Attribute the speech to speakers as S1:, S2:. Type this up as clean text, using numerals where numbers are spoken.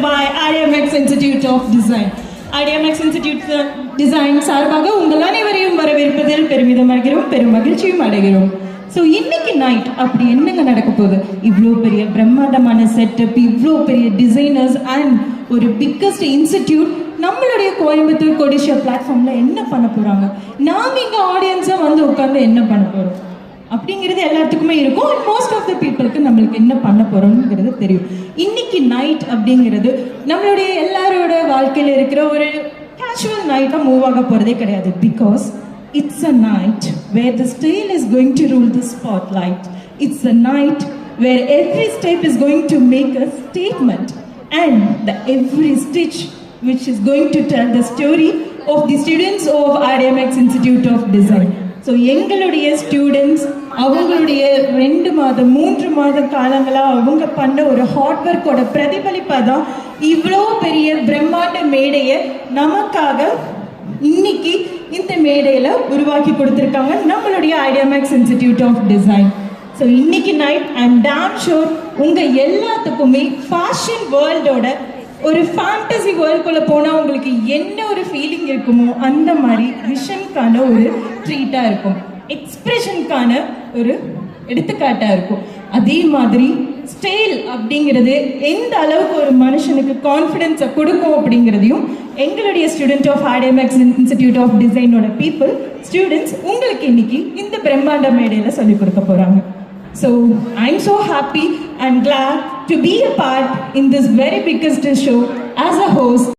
S1: by IDMX Institute of Design. IDMX Institute of Design சார்பாக உங்கள் அனைவரையும் வரவேற்பதில் பெருமிதமாகிறோம், பெரும் மகிழ்ச்சியும் அடைகிறோம். ஸோ இன்னைக்கு நைட் அப்படி என்னங்க நடக்க போகுது? இவ்வளோ பெரிய பிரம்மாண்டமான செட்டப், இவ்வளோ பெரிய டிசைனர்ஸ் அண்ட் ஒரு பிக்கஸ்ட் இன்ஸ்டிடியூட் நம்மளுடைய கோயம்புத்தூர் கொடிஷியா பிளாட்ஃபார்ம்ல என்ன பண்ண போறாங்க, நாம இங்க ஆடியன்ஸா வந்து உட்காந்து என்ன பண்ண போறோம் அப்படிங்கிறது எல்லாத்துக்குமே இருக்கும். மோஸ்ட் ஆஃப் த பீப்புளுக்கு நம்மளுக்கு என்ன பண்ண போறோம்ங்கிறது தெரியும். இன்னைக்கு நைட் அப்படிங்கிறது நம்மளுடைய எல்லாரோட வாழ்க்கையில இருக்கிற ஒரு கேஷுவல் நைட்டா மூவ் ஆக போறதே கிடையாது. Because it's a night where the style is going to rule the spotlight. It's a night where every step is going to make a statement, and every stitch which is going to tell the story of the students of IDMX Institute of Design. So எங்களுடைய students அவங்களுடைய 2 மாதம் 3 மாத காலங்களாக அவங்க பண்ண ஒரு heart ஒர்க்கோட பிரதிபலிப்பாக தான் இவ்வளோ பெரிய பிரம்மாண்ட மேடையை நமக்காக இன்னைக்கு இந்த மேடையில் உருவாக்கி கொடுத்துருக்காங்க நம்மளுடைய IDMX Institute of Design. So இன்னைக்கு night I am damn sure உங்கள் எல்லாத்துக்குமே ஃபேஷன் வேர்ல்டோட ஒரு ஃபேண்டசி வேர்ல்டுக்குள்ளே போனால் உங்களுக்கு என்ன ஒரு ஃபீலிங் இருக்குமோ அந்த மாதிரி விஷனுக்கான ஒரு ட்ரீட்டாக இருக்கும், எக்ஸ்பிரஷனுக்கான ஒரு எடுத்துக்காட்டாக இருக்கும். அதே மாதிரி ஸ்டைல் அப்படிங்கிறது எந்த அளவுக்கு ஒரு மனுஷனுக்கு கான்ஃபிடென்ஸை கொடுக்கும் அப்படிங்கிறதையும் எங்களுடைய student of IDMX institute of டிசைனோட பீப்புள் ஸ்டூடெண்ட்ஸ் உங்களுக்கு இன்னைக்கு இந்த பிரம்மாண்ட மேடையில் சொல்லிக் கொடுக்க போகிறாங்க. So I'm so happy and glad to be a part in this very biggest show as a host.